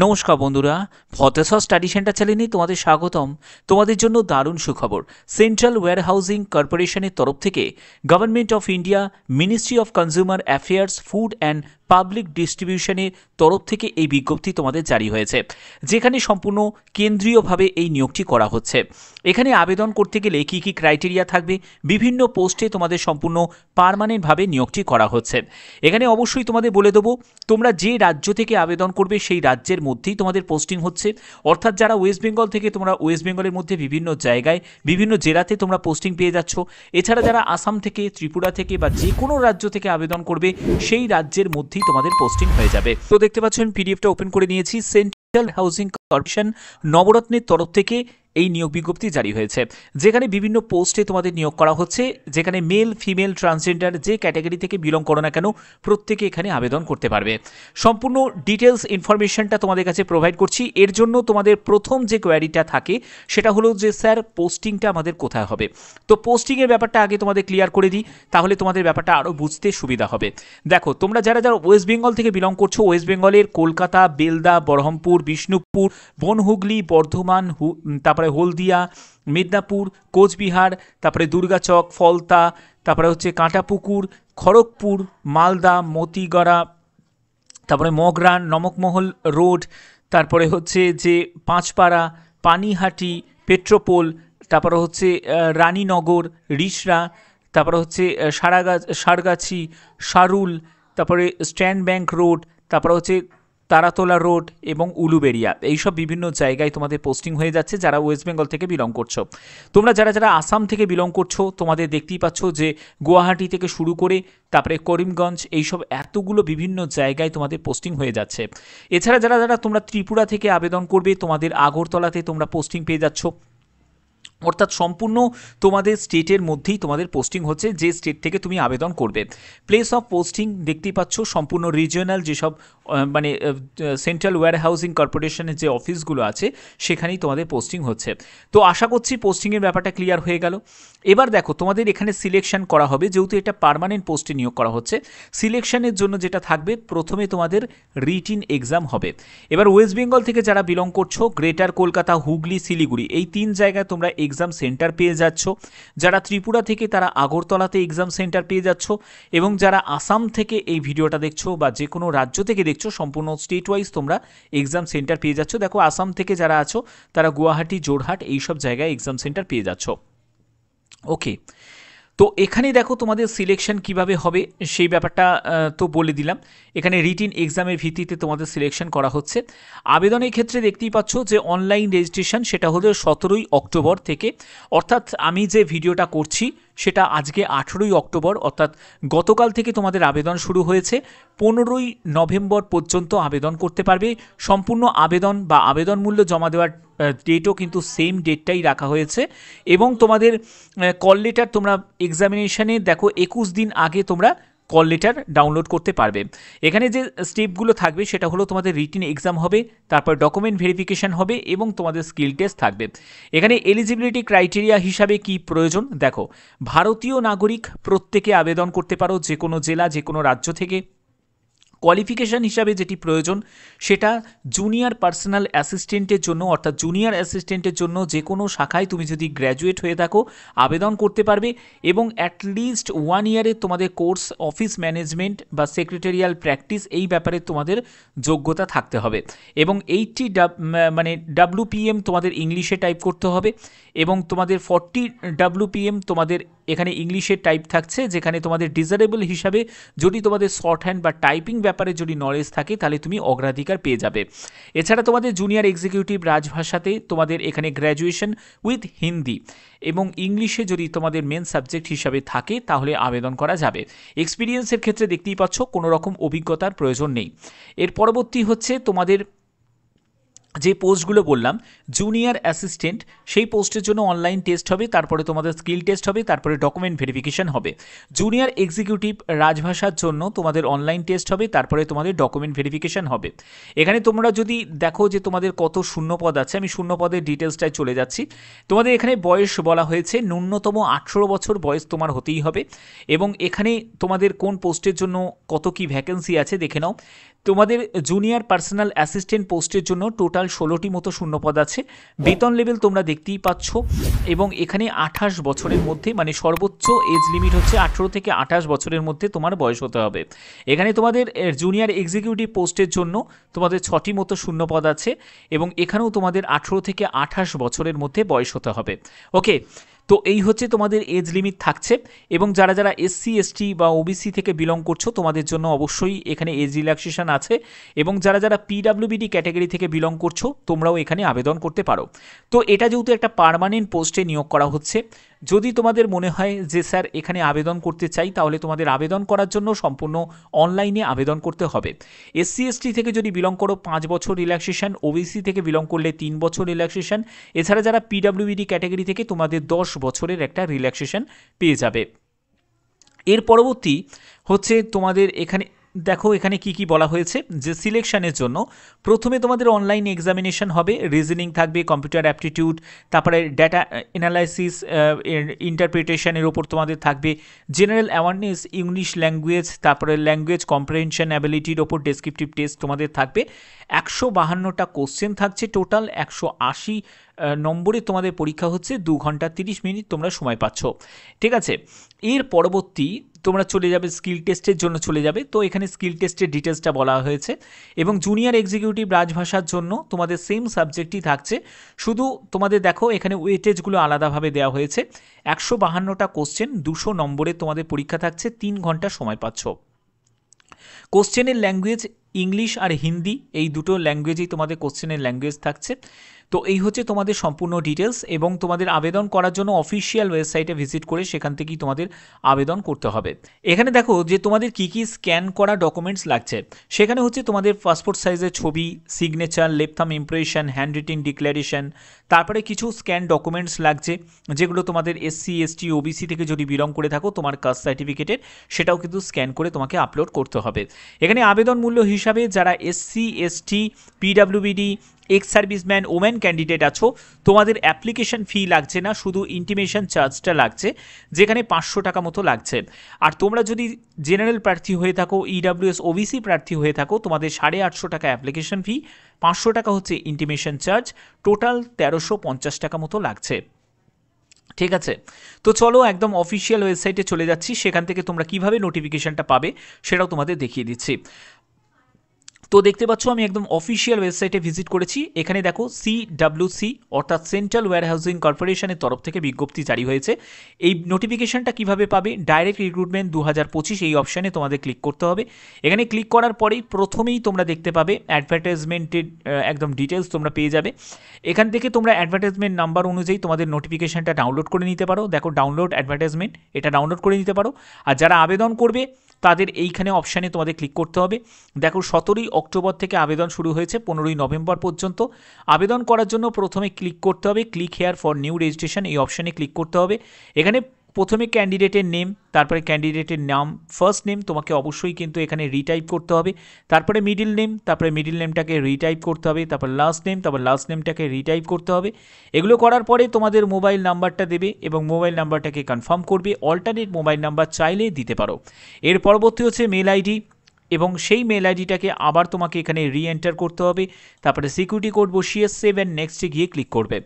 নমস্কার বন্ধুরা, ভতেশ্বর study centre চ্যানেলে তোমাদের স্বাগতম। তোমাদের জন্য দারুণ সুখবর। সেন্ট্রাল ওয়্যারহাউজিং কর্পোরেশনের তরফ থেকে government of India, ministry of consumer affairs, food and public ডিস্ট্রিবিউশনের তরফ থেকে এই বিজ্ঞপ্তি তোমাদের জারি হয়েছে, যেখানে সম্পূর্ণ কেন্দ্রীয়ভাবে এই নিয়োগটি করা হচ্ছে। এখানে আবেদন করতে গেলে কী কী ক্রাইটেরিয়া থাকবে, বিভিন্ন পোস্টে তোমাদের সম্পূর্ণ পার্মানেন্টভাবে নিয়োগটি করা হচ্ছে। এখানে অবশ্যই তোমাদের বলে দেবো, তোমরা যে রাজ্য থেকে আবেদন করবে সেই রাজ্যের মধ্যেই তোমাদের পোস্টিং হচ্ছে। অর্থাৎ যারা ওয়েস্ট বেঙ্গল থেকে, তোমরা ওয়েস্ট বেঙ্গলের মধ্যে বিভিন্ন জায়গায় বিভিন্ন জেলাতে তোমরা পোস্টিং পেয়ে যাচ্ছ। এছাড়া যারা আসাম থেকে, ত্রিপুরা থেকে বা যে কোনো রাজ্য থেকে আবেদন করবে সেই রাজ্যের মধ্যেই তোমাদের পোস্টিং হয়ে যাবে। তো দেখতে পাচ্ছেন পিডিএফটা ওপেন করে নিয়েছি। সেন্ট্রাল হাউজিং কর্পোরেশন নবরত্নের তরফ থেকে এই নিয়োগ বিজ্ঞপ্তি জারি হয়েছে, যেখানে বিভিন্ন পোস্টে তোমাদের নিয়োগ করা হচ্ছে, যেখানে মেল, ফিমেল, ট্রান্সজেন্ডার যে ক্যাটাগরি থেকে বিলং করো না কেন প্রত্যেকে এখানে আবেদন করতে পারবে। সম্পূর্ণ ডিটেলস ইনফরমেশনটা তোমাদের কাছে প্রোভাইড করছি। এর জন্য তোমাদের প্রথম যে কোয়ারিটা থাকে সেটা হলো যে স্যার পোস্টিংটা আমাদের কোথায় হবে। তো পোস্টিংয়ের ব্যাপারটা আগে তোমাদের ক্লিয়ার করে দিই, তাহলে তোমাদের ব্যাপারটা আরও বুঝতে সুবিধা হবে। দেখো, তোমরা যারা যারা ওয়েস্ট বেঙ্গল থেকে বিলং করছো, ওয়েস্ট বেঙ্গলের কলকাতা, বেলদা, বহরমপুর, বিষ্ণুপুর, বনহুগলি, বর্ধমান, তারপরে হলদিয়া, মেদিনীপুর, কোচবিহার, তারপরে দুর্গাচক, ফলতা, তারপরে হচ্ছে কাঁটাপুকুর, খড়গপুর, মালদা, মতিগড়া, তারপরে মগরান, নমকমহল রোড, তারপরে হচ্ছে যে পাঁচপাড়া, পানিহাটি, পেট্রোপোল, তারপরে হচ্ছে রানীনগর, রিষড়া, তারপরে হচ্ছে সারগাছি, সারুল, তারপরে স্ট্যান্ড ব্যাংক রোড, তারপরে হচ্ছে তারাতলা রোড এবং উলুবেড়িয়া। এইসব বিভিন্ন জায়গায় তোমাদের পোস্টিং হয়ে যাচ্ছে যারা ওয়েস্ট বেঙ্গল থেকে বিলং করছো। তোমরা যারা যারা আসাম থেকে বিলং করছো, তোমাদের দেখতেই পাচ্ছ যে গুয়াহাটি থেকে শুরু করে তারপরে করিমগঞ্জ, এইসব এতগুলো বিভিন্ন জায়গায় তোমাদের পোস্টিং হয়ে যাচ্ছে। এছাড়া যারা যারা তোমরা ত্রিপুরা থেকে আবেদন করবে, তোমাদের আগরতলাতে তোমরা পোস্টিং পেয়ে যাচ্ছ। অর্থাৎ সম্পূর্ণ তোমাদের স্টেটের মধ্যেই তোমাদের পোস্টিং হচ্ছে, যে স্টেট থেকে তুমি আবেদন করবে। প্লেস অফ পোস্টিং দেখতেই পাচ্ছ, সম্পূর্ণ রিজিওনাল যেসব মানে সেন্ট্রাল ওয়্যারহাউজিং কর্পোরেশনের যে অফিসগুলো আছে সেখানেই তোমাদের পোস্টিং হচ্ছে। তো আশা করছি পোস্টিংয়ের ব্যাপারটা ক্লিয়ার হয়ে গেল। এবার দেখো, তোমাদের এখানে সিলেকশন করা হবে, যেহেতু এটা পার্মানেন্ট পোস্টে নিয়োগ করা হচ্ছে। সিলেকশনের জন্য যেটা থাকবে, প্রথমে তোমাদের রিটিন এক্সাম হবে। এবার ওয়েস্ট বেঙ্গল থেকে যারা বিলং করছো, গ্রেটার কলকাতা, হুগলি, শিলিগুড়ি, এই তিন জায়গায় তোমরা এক্সাম সেন্টার পেয়ে যাচ্ছ। যারা ত্রিপুরা থেকে তারা আগরতলাতে এক্সাম সেন্টার পেয়ে যাচ্ছ, এবং যারা আসাম থেকে এই ভিডিওটা দেখছো বা যে কোনো রাজ্য থেকে দেখছো, সম্পূর্ণ স্টেট ওয়াইজ তোমরা এক্সাম সেন্টার পেয়ে যাচ্ছ। দেখো, আসাম থেকে যারা আছো তারা গুয়াহাটি, জোরহাট এইসব জায়গায় এক্সাম সেন্টার পেয়ে যাচ্ছ। ওকে, তো এখানে দেখো তোমাদের সিলেকশন কিভাবে হবে সেই ব্যাপারটা তো বলে দিলাম। এখানে রিটিন এক্সামের ভিত্তিতে তোমাদের সিলেকশন করা হচ্ছে। আবেদনের ক্ষেত্রে দেখতেই পাচ্ছ যে অনলাইন রেজিস্ট্রেশন সেটা হলো 17ই অক্টোবর থেকে, অর্থাৎ আমি যে ভিডিওটা করছি সেটা আজকে 18ই অক্টোবর, অর্থাৎ গতকাল থেকে তোমাদের আবেদন শুরু হয়েছে। 15ই নভেম্বর পর্যন্ত আবেদন করতে পারবে। সম্পূর্ণ আবেদন বা আবেদন মূল্য জমা দেওয়ার ডেটও কিন্তু সেম ডেটটাই রাখা হয়েছে। এবং তোমাদের কল লেটার তোমরা এক্সামিনেশানে দেখো 21 দিন আগে তোমরা কল লেটার ডাউনলোড করতে পারবে। এখানে যে স্টেপগুলো থাকবে সেটা হলো, তোমাদের রিটিন এক্সাম হবে, তারপর ডকুমেন্ট ভেরিফিকেশান হবে এবং তোমাদের স্কিল টেস্ট থাকবে। এখানে এলিজিবিলিটি ক্রাইটেরিয়া হিসাবে কি প্রয়োজন, দেখো, ভারতীয় নাগরিক প্রত্যেকে আবেদন করতে পারো, যে কোনো জেলা, যে কোনো রাজ্য থেকে। কোয়ালিফিকেশান হিসাবে যেটি প্রয়োজন সেটা জুনিয়র পার্সোনাল অ্যাসিস্ট্যান্টের জন্য, অর্থাৎ জুনিয়র অ্যাসিস্ট্যান্টের জন্য যে কোনো শাখায় তুমি যদি গ্র্যাজুয়েট হয়ে থাকো আবেদন করতে পারবে, এবং অ্যাটলিস্ট 1 ইয়ারের তোমাদের কোর্স, অফিস ম্যানেজমেন্ট বা সেক্রেটারিয়াল প্র্যাকটিস, এই ব্যাপারে তোমাদের যোগ্যতা থাকতে হবে। এবং 80 মানে WPM তোমাদের ইংলিশে টাইপ করতে হবে, এবং তোমাদের 40 WPM তোমাদের এখানে ইংলিশের টাইপ থাকছে, যেখানে তোমাদের ডিজারেবল হিসাবে যদি তোমাদের শর্ট হ্যান্ড বা টাইপিং ব্যাপারে যদি নলেজ থাকে তাহলে তুমি অগ্রাধিকার পেয়ে যাবে। এছাড়া তোমাদের জুনিয়র এক্সিকিউটিভ রাজভাষাতে তোমাদের এখানে গ্র্যাজুয়েশন উইথ হিন্দি এবং ইংলিশে যদি তোমাদের মেন সাবজেক্ট হিসাবে থাকে তাহলে আবেদন করা যাবে। এক্সপিরিয়েন্সের ক্ষেত্রে দেখতেই পাচ্ছ কোনো রকম অভিজ্ঞতার প্রয়োজন নেই। এর পরবর্তী হচ্ছে তোমাদের যে পোস্টগুলো বললাম জুনিয়র অ্যাসিস্ট্যান্ট, সেই পোস্টের জন্য অনলাইন টেস্ট হবে, তারপরে তোমাদের স্কিল টেস্ট হবে, তারপরে ডকুমেন্ট ভেরিফিকেশান হবে। জুনিয়র এক্সিকিউটিভ রাজভাষার জন্য তোমাদের অনলাইন টেস্ট হবে, তারপরে তোমাদের ডকুমেন্ট ভেরিফিকেশান হবে। এখানে তোমরা যদি দেখো যে তোমাদের কত শূন্যপদ আছে, আমি শূন্যপদের ডিটেলসটায় চলে যাচ্ছি। তোমাদের এখানে বয়স বলা হয়েছে ন্যূনতম 18 বছর বয়স তোমার হতেই হবে। এবং এখানে তোমাদের কোন পোস্টের জন্য কত কি ভ্যাকেন্সি আছে দেখে নাও। তোমাদের জুনিয়র পার্সোনাল অ্যাসিস্ট্যান্ট পোস্টের জন্য টোটাল 16টি মতো শূন্যপদ আছে। বেতন লেভেল তোমরা দেখতেই পাচ্ছ, এবং এখানে 28 বছরের মধ্যে, মানে সর্বোচ্চ এজ লিমিট হচ্ছে 18 থেকে 28 বছরের মধ্যে তোমার বয়স হতে হবে। এখানে তোমাদের জুনিয়র এক্সিকিউটিভ পোস্টের জন্য তোমাদের 6টি মতো শূন্যপদ আছে, এবং এখানেও তোমাদের 18 থেকে 28 বছরের মধ্যে বয়স হতে হবে। ওকে, তো এই হচ্ছে তোমাদের এজ লিমিট থাকছে। এবং যারা যারা এসসি এসটি বা ওবিসি থেকে বিলং করছো তোমাদের জন্য অবশ্যই এখানে এজ রিল্যাক্সেশন আছে, এবং যারা যারা পিডাব্লিউবিডি ক্যাটাগরি থেকে বিলং করছো তোমরাও এখানে আবেদন করতে পারো। তো এটা যেহেতু একটা পার্মানেন্ট পোস্টে নিয়োগ করা হচ্ছে, যদি তোমাদের মনে হয় যে স্যার এখানে আবেদন করতে চাই, তাহলে তোমাদের আবেদন করার জন্য সম্পূর্ণ অনলাইনে আবেদন করতে হবে। এসসি এসটি থেকে যদি বিলং করো 5 বছর রিল্যাক্সেশন, ওবিসি থেকে বিলং করলে 3 বছর রিল্যাক্সেশন, এছাড়া যারা পিডাব্লিউবিডি ক্যাটাগরি থেকে তোমাদের 10 বছরের একটা রিল্যাক্সেশন পেয়ে যাবে। এর পরবর্তী হচ্ছে তোমাদের এখানে দেখো এখানে কি কি বলা হয়েছে, যে সিলেকশনের জন্য প্রথমে তোমাদের অনলাইন এক্সামিনেশন হবে, রিজনিং থাকবে, কম্পিউটার অ্যাপটিটিউড, তারপরে ডেটা অ্যানালাইসিস, ইন্টারপ্রিটেশনের ওপর তোমাদের থাকবে, জেনারেল অ্যাওয়ারনেস, ইংলিশ ল্যাঙ্গুয়েজ, তারপরে ল্যাঙ্গুয়েজ কম্প্রিহেনশন অ্যাবিলিটির ওপর ডেসক্রিপটিভ টেস্ট তোমাদের থাকবে। 152টা কোশ্চেন থাকছে, টোটাল 180 নম্বরে তোমাদের পরীক্ষা হচ্ছে। 2 ঘন্টা 30 মিনিট তোমরা সময় পাচ্ছ, ঠিক আছে। এর পরবর্তী তোমরা চলে যাবে স্কিল টেস্টের জন্য চলে যাবে। তো এখানে স্কিল টেস্টের ডিটেলসটা বলা হয়েছে, এবং জুনিয়র এক্সিকিউটিভ রাজভাষার জন্য তোমাদের সেম সাবজেক্টই থাকছে, শুধু তোমাদের দেখো এখানে ওয়েটেজগুলো আলাদাভাবে দেওয়া হয়েছে। 152টা কোশ্চেন, 200 নম্বরে তোমাদের পরীক্ষা থাকছে, 3 ঘন্টা সময় পাচ্ছ। কোশ্চেনের ল্যাঙ্গুয়েজ ইংলিশ আর হিন্দি, এই দুটো ল্যাঙ্গুয়েজেই তোমাদের কোশ্চেনের ল্যাঙ্গুয়েজ থাকছে। তো এই হচ্ছে তোমাদের সম্পূর্ণ ডিটেলস, এবং তোমাদের আবেদন করার জন্য অফিসিয়াল ওয়েবসাইটে ভিজিট করে সেখান থেকেই তোমাদের আবেদন করতে হবে। এখানে দেখো যে তোমাদের কি কি স্ক্যান করা ডকুমেন্টস লাগছে, সেখানে হচ্ছে তোমাদের পাসপোর্ট সাইজের ছবি, signature, left thumb impression, hand written declaration, তারপরে কিছু স্ক্যান ডকুমেন্টস লাগছে যেগুলো তোমাদের এসসি এসটি ওবিসি থেকে যদি বিলং করে থাকো তোমার কাস্ট সার্টিফিকেটের, সেটাও কিন্তু স্ক্যান করে তোমাকে আপলোড করতে হবে। এখানে আবেদন মূল্য হিসাবে যারা SC ST পিডাব্লিউবিডি ex serviceman women candidate আছো, তোমাদের অ্যাপ্লিকেশন ফি লাগছে না, শুধু ইন্টিমেশন চার্জটা লাগছে, যেখানে 500 টাকা মতো লাগছে। আর তোমরা যদি জেনারেল প্রার্থী হয়ে থাকো, ইডাব্লিউএস ওবিসি প্রার্থী হয়ে থাকো, তোমাদের 850 টাকা অ্যাপ্লিকেশন ফি, 500 টাকা হচ্ছে ইন্টিমেশন চার্জ, টোটাল 1350 টাকা মতো লাগছে, ঠিক আছে। তো চলো একদম অফিসিয়াল ওয়েবসাইটে চলে যাচ্ছি, সেখান থেকে তোমরা কিভাবে নোটিফিকেশনটা পাবে সেটাও তোমাদের দেখিয়ে দিচ্ছি। তো দেখতে পাচ্ছ আমি একদম অফিসিয়াল ওয়েবসাইটে ভিজিট করেছি। এখানে দেখো সিডব্লিউসি অর্থাৎ সেন্ট্রাল ওয়্যারহাউজিং কর্পোরেশনের তরফ থেকে বিজ্ঞপ্তি জারি হয়েছে। এই নোটিফিকেশনটা কিভাবে পাবে, ডাইরেক্ট রিক্রুটমেন্ট 2025 এই অপশানে তোমাদের ক্লিক করতে হবে। এখানে ক্লিক করার পরেই প্রথমেই তোমরা দেখতে পাবে অ্যাডভার্টাইজমেন্টের একদম ডিটেলস তোমরা পেয়ে যাবে। এখান থেকে তোমরা অ্যাডভার্টাইজমেন্ট নাম্বার অনুযায়ী তোমাদের নোটিফিকেশনটা ডাউনলোড করে নিতে পারো। দেখো ডাউনলোড অ্যাডভার্টাইজমেন্ট, এটা ডাউনলোড করে নিতে পারো। আর যারা আবেদন করবে তাদের এইখানে অপশানে তোমাদের ক্লিক করতে হবে। দেখো 17ই অক্টোবর থেকে আবেদন শুরু হয়েছে 15ই নভেম্বর পর্যন্ত। আবেদন করার জন্য প্রথমে ক্লিক করতে হবে click here for new registration, এই অপশানে ক্লিক করতে হবে। এখানে প্রথমে ক্যান্ডিডেটের নেম, তারপরে ক্যান্ডিডেটের নাম, ফার্স্ট নেম তোমাকে অবশ্যই কিন্তু এখানে রিটাইপ করতে হবে, তারপরে মিডিল নেম, তারপরে মিডিল নেমটাকে রিটাইপ করতে হবে, তারপর লাস্ট নেম, তারপর লাস্ট নেমটাকে রিটাইপ করতে হবে। এগুলো করার পরে তোমাদের মোবাইল নাম্বারটা দেবে এবং মোবাইল নাম্বারটাকে কনফার্ম করবে। অল্টারনেট মোবাইল নাম্বার চাইলে দিতে পারো। এর পরবর্তী হচ্ছে মেল আইডি, এবং সেই মেল আইডিটাকে আবার তোমাকে এখানে রিএন্টার করতে হবে। তারপরে সিকিউরিটি কোড বসিয়ে সেভ অ্যান্ড নেক্সটে গিয়ে ক্লিক করবে।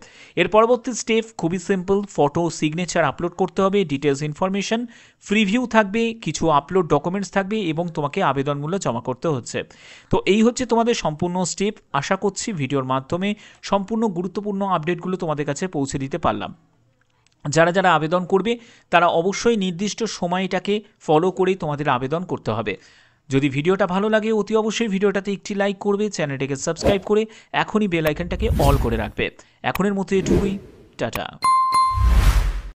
এর পরবর্তী স্টেপ খুবই সিম্পল, ফটো সিগনেচার আপলোড করতে হবে, ডিটেলস ইনফরমেশন, প্রিভিউ থাকবে, কিছু আপলোড ডকুমেন্টস থাকবে এবং তোমাকে আবেদনমূল্য জমা করতে হচ্ছে। তো এই হচ্ছে তোমাদের সম্পূর্ণ স্টেপ। আশা করছি ভিডিওর মাধ্যমে সম্পূর্ণ গুরুত্বপূর্ণ আপডেটগুলো তোমাদের কাছে পৌঁছে দিতে পারলাম। যারা যারা আবেদন করবে তারা অবশ্যই নির্দিষ্ট সময়টাকে ফলো করেই তোমাদের আবেদন করতে হবে। যদি ভিডিওটা ভালো লাগে অতি অবশ্যই ভিডিওটাতে একটি লাইক করবে, চ্যানেলটাকে সাবস্ক্রাইব করে এখনই বেল আইকনটাকে অল করে রাখবে। এখনের মতো এটুকুই, টাটা।